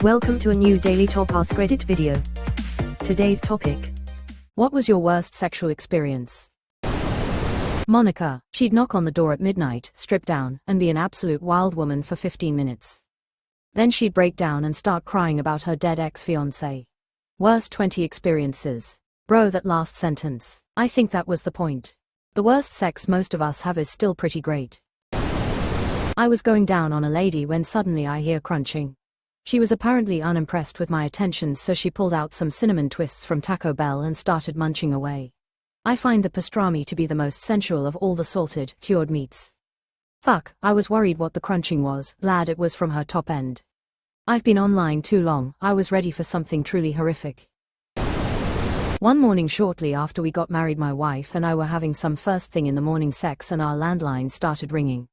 Welcome to a new Daily Top AskReddit video. Today's topic. What was your worst sexual experience? Monica. She'd knock on the door at midnight, strip down, and be an absolute wild woman for 15 minutes. Then she'd break down and start crying about her dead ex-fiancé. Worst 20 experiences. Bro, that last sentence. I think that was the point. The worst sex most of us have is still pretty great. I was going down on a lady when suddenly I hear crunching. She was apparently unimpressed with my attentions, so she pulled out some cinnamon twists from Taco Bell and started munching away. I find the pastrami to be the most sensual of all the salted, cured meats. Fuck, I was worried what the crunching was, glad it was from her top end. I've been online too long, I was ready for something truly horrific. One morning shortly after we got married, my wife and I were having some first thing in the morning sex and our landline started ringing.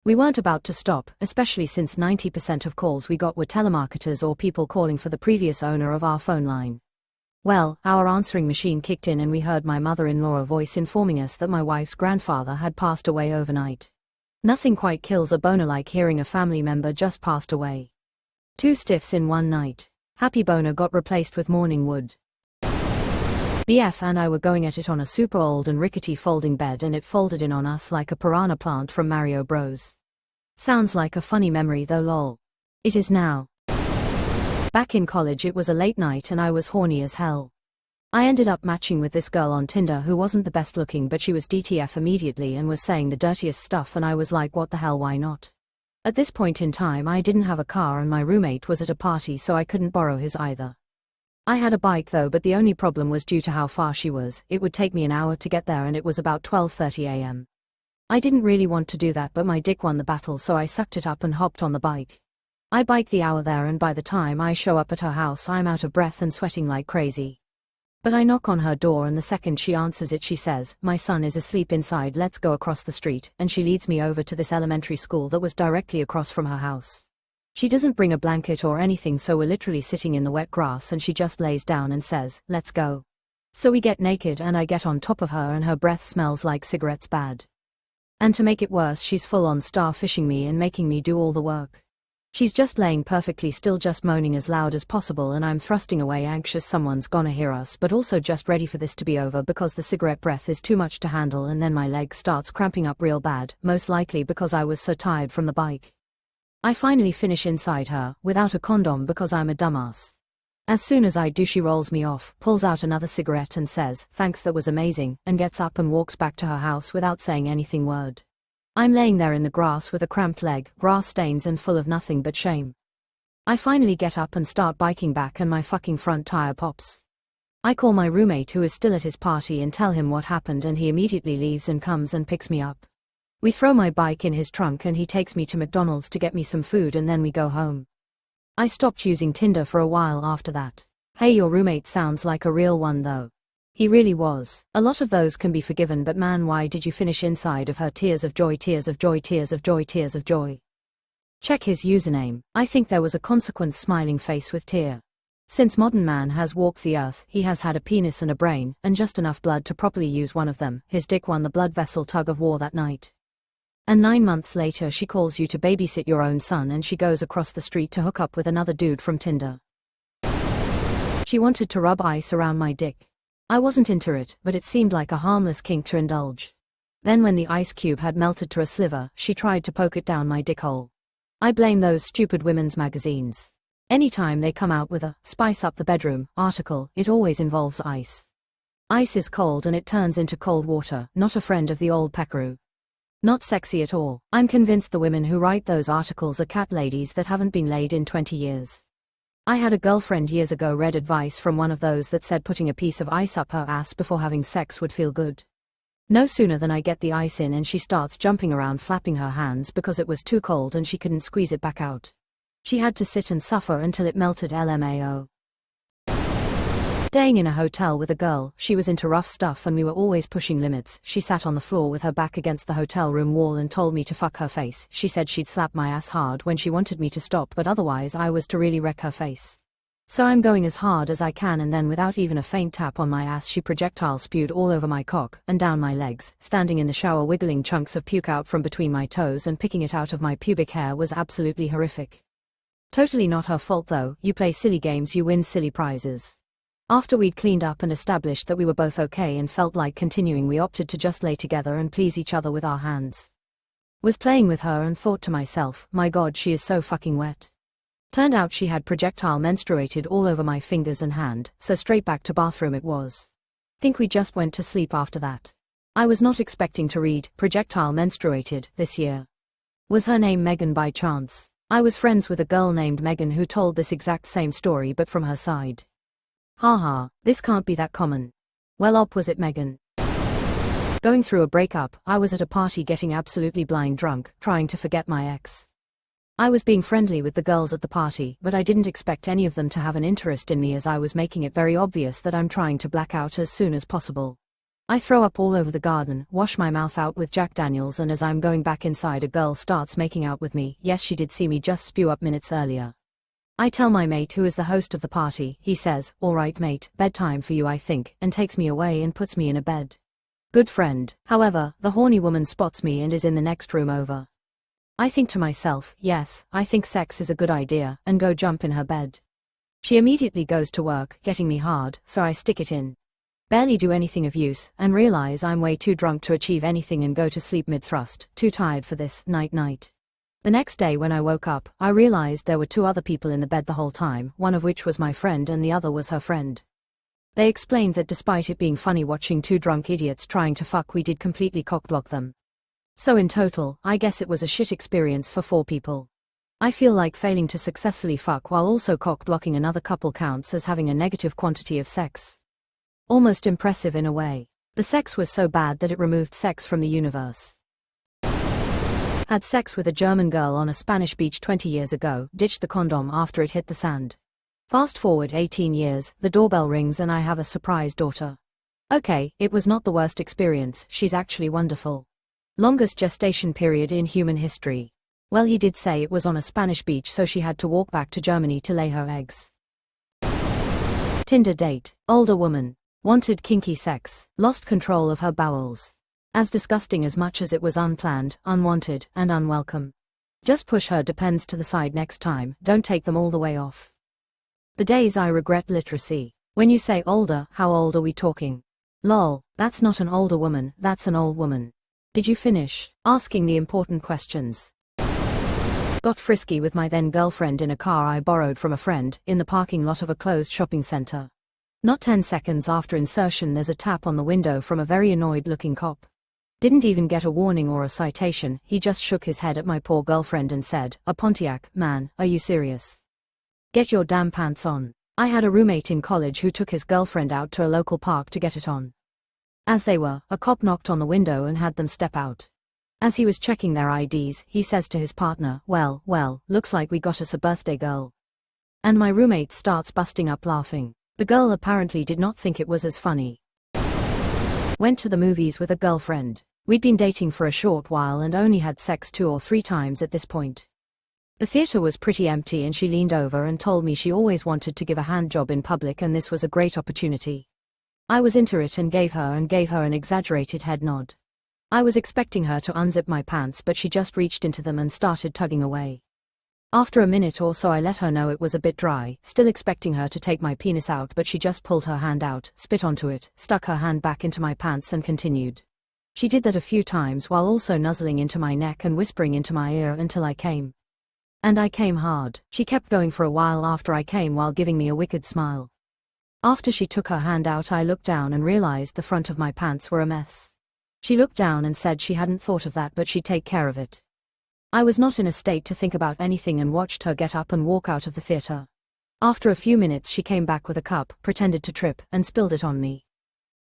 We weren't about to stop, especially since 90% of calls we got were telemarketers or people calling for the previous owner of our phone line. Well, our answering machine kicked in and we heard my mother-in-law voice informing us that my wife's grandfather had passed away overnight. Nothing quite kills a boner like hearing a family member just passed away. 2 stiffs in one night. Happy boner got replaced with morning wood. BF and I were going at it on a super old and rickety folding bed and it folded in on us like a piranha plant from Mario Bros. Sounds like a funny memory though, lol. It is now. Back in college it was a late night and I was horny as hell. I ended up matching with this girl on Tinder who wasn't the best looking, but she was DTF immediately and was saying the dirtiest stuff, and I was like, what the hell, why not? At this point in time I didn't have a car and my roommate was at a party, so I couldn't borrow his either. I had a bike though, but the only problem was due to how far she was. It would take me an hour to get there and it was about 12:30 a.m. I didn't really want to do that, but my dick won the battle, so I sucked it up and hopped on the bike. I biked the hour there and by the time I show up at her house I'm out of breath and sweating like crazy. But I knock on her door and the second she answers it she says, "My son is asleep inside, let's go across the street," and she leads me over to this elementary school that was directly across from her house. She doesn't bring a blanket or anything, so we're literally sitting in the wet grass and she just lays down and says, "Let's go." So we get naked and I get on top of her and her breath smells like cigarettes bad. And to make it worse, she's full on starfishing me and making me do all the work. She's just laying perfectly still, just moaning as loud as possible, and I'm thrusting away anxious someone's gonna hear us, but also just ready for this to be over because the cigarette breath is too much to handle, and then my leg starts cramping up real bad, most likely because I was so tired from the bike. I finally finish inside her, without a condom because I'm a dumbass. As soon as I do she rolls me off, pulls out another cigarette and says, "Thanks, that was amazing," and gets up and walks back to her house without saying anything word. I'm laying there in the grass with a cramped leg, grass stains and full of nothing but shame. I finally get up and start biking back and my fucking front tire pops. I call my roommate who is still at his party and tell him what happened, and he immediately leaves and comes and picks me up. We throw my bike in his trunk and he takes me to McDonald's to get me some food and then we go home. I stopped using Tinder for a while after that. Hey, your roommate sounds like a real one though. He really was. A lot of those can be forgiven, but man, why did you finish inside of her? Tears of joy, tears of joy, tears of joy, tears of joy. Check his username. I think there was a consequent smiling face with tear. Since modern man has walked the earth, he has had a penis and a brain, and just enough blood to properly use one of them. His dick won the blood vessel tug of war that night. And 9 months later she calls you to babysit your own son and she goes across the street to hook up with another dude from Tinder. She wanted to rub ice around my dick. I wasn't into it, but it seemed like a harmless kink to indulge. Then when the ice cube had melted to a sliver, she tried to poke it down my dick hole. I blame those stupid women's magazines. Anytime they come out with a "spice up the bedroom" article, it always involves ice. Ice is cold and it turns into cold water, not a friend of the old peckaroo. Not sexy at all. I'm convinced the women who write those articles are cat ladies that haven't been laid in 20 years. I had a girlfriend years ago read advice from one of those that said putting a piece of ice up her ass before having sex would feel good. No sooner than I get the ice in and she starts jumping around flapping her hands because it was too cold and she couldn't squeeze it back out. She had to sit and suffer until it melted. LMAO. Staying in a hotel with a girl, she was into rough stuff and we were always pushing limits. She sat on the floor with her back against the hotel room wall and told me to fuck her face. She said she'd slap my ass hard when she wanted me to stop, but otherwise I was to really wreck her face. So I'm going as hard as I can, and then without even a faint tap on my ass she projectile spewed all over my cock and down my legs. Standing in the shower wiggling chunks of puke out from between my toes and picking it out of my pubic hair was absolutely horrific. Totally not her fault though, you play silly games, you win silly prizes. After we'd cleaned up and established that we were both okay and felt like continuing, we opted to just lay together and please each other with our hands. Was playing with her and thought to myself, my god, she is so fucking wet. Turned out she had projectile menstruated all over my fingers and hand, so straight back to bathroom it was. Think we just went to sleep after that. I was not expecting to read projectile menstruated this year. Was her name Megan by chance? I was friends with a girl named Megan who told this exact same story but from her side. Haha, this can't be that common. Well, was it Megan? Going through a breakup, I was at a party getting absolutely blind drunk, trying to forget my ex. I was being friendly with the girls at the party, but I didn't expect any of them to have an interest in me, as I was making it very obvious that I'm trying to black out as soon as possible. I throw up all over the garden, wash my mouth out with Jack Daniels, and as I'm going back inside a girl starts making out with me. Yes, she did see me just spew up minutes earlier. I tell my mate, who is the host of the party. He says, "Alright mate, bedtime for you I think," and takes me away and puts me in a bed. Good friend. However, the horny woman spots me and is in the next room over. I think to myself, yes, I think sex is a good idea, and go jump in her bed. She immediately goes to work, getting me hard, so I stick it in. Barely do anything of use, and realize I'm way too drunk to achieve anything and go to sleep mid-thrust, too tired for this, night. The next day when I woke up, I realized there were two other people in the bed the whole time, one of which was my friend and the other was her friend. They explained that despite it being funny watching two drunk idiots trying to fuck, we did completely cockblock them. So in total, I guess it was a shit experience for 4 people. I feel like failing to successfully fuck while also cock-blocking another couple counts as having a negative quantity of sex. Almost impressive in a way. The sex was so bad that it removed sex from the universe. Had sex with a German girl on a Spanish beach 20 years ago, ditched the condom after it hit the sand. Fast forward 18 years, the doorbell rings and I have a surprise daughter. Okay, it was not the worst experience, she's actually wonderful. Longest gestation period in human history. Well, he did say it was on a Spanish beach, so she had to walk back to Germany to lay her eggs. Tinder date. Older woman. Wanted kinky sex. Lost control of her bowels. As disgusting as much as it was unplanned, unwanted, and unwelcome. Just push her depends to the side next time, don't take them all the way off. The days I regret literacy. When you say older, how old are we talking? Lol, that's not an older woman, that's an old woman. Did you finish asking the important questions? Got frisky with my then girlfriend in a car I borrowed from a friend, in the parking lot of a closed shopping center. Not 10 seconds after insertion there's a tap on the window from a very annoyed looking cop. Didn't even get a warning or a citation, he just shook his head at my poor girlfriend and said, "A Pontiac, man, are you serious? Get your damn pants on." I had a roommate in college who took his girlfriend out to a local park to get it on. As they were, a cop knocked on the window and had them step out. As he was checking their IDs, he says to his partner, well, looks like we got us a birthday girl." And my roommate starts busting up laughing. The girl apparently did not think it was as funny. Went to the movies with a girlfriend. We'd been dating for a short while and only had sex 2 or 3 times at this point. The theater was pretty empty and she leaned over and told me she always wanted to give a hand job in public and this was a great opportunity. I was into it and gave her an exaggerated head nod. I was expecting her to unzip my pants, but she just reached into them and started tugging away. After a minute or so I let her know it was a bit dry, still expecting her to take my penis out, but she just pulled her hand out, spit onto it, stuck her hand back into my pants and continued. She did that a few times while also nuzzling into my neck and whispering into my ear until I came. And I came hard. She kept going for a while after I came while giving me a wicked smile. After she took her hand out I looked down and realized the front of my pants were a mess. She looked down and said she hadn't thought of that but she'd take care of it. I was not in a state to think about anything and watched her get up and walk out of the theater. After a few minutes she came back with a cup, pretended to trip, and spilled it on me.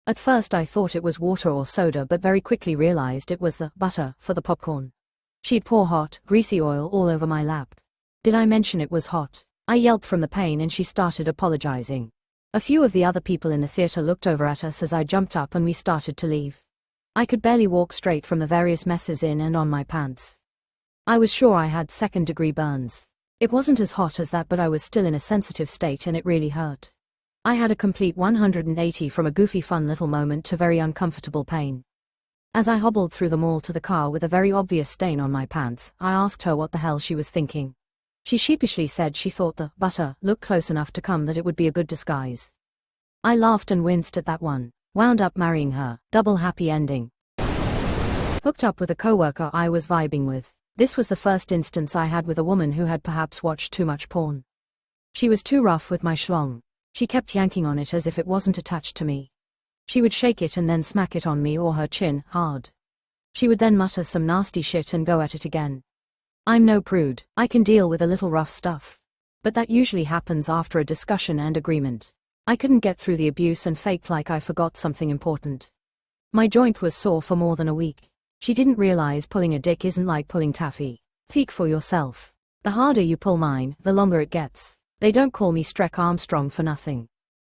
At first I thought it was water or soda but very quickly realized it was the butter for the popcorn. She'd pour hot, greasy oil all over my lap. Did I mention it was hot? I yelped from the pain and she started apologizing. A few of the other people in the theater looked over at us as I jumped up and we started to leave. I could barely walk straight from the various messes in and on my pants. I was sure I had second-degree burns. It wasn't as hot as that but I was still in a sensitive state and it really hurt. I had a complete 180 from a goofy fun little moment to very uncomfortable pain. As I hobbled through the mall to the car with a very obvious stain on my pants, I asked her what the hell she was thinking. She sheepishly said she thought the butter looked close enough to come that it would be a good disguise. I laughed and winced at that one. Wound up marrying her. Double happy ending. Hooked up with a coworker I was vibing with. This was the first instance I had with a woman who had perhaps watched too much porn. She was too rough with my schlong. She kept yanking on it as if it wasn't attached to me. She would shake it and then smack it on me or her chin, hard. She would then mutter some nasty shit and go at it again. I'm no prude, I can deal with a little rough stuff. But that usually happens after a discussion and agreement. I couldn't get through the abuse and faked like I forgot something important. My joint was sore for more than a week. She didn't realize pulling a dick isn't like pulling taffy. Think for yourself. The harder you pull mine, the longer it gets. They don't call me Streck Armstrong for nothing.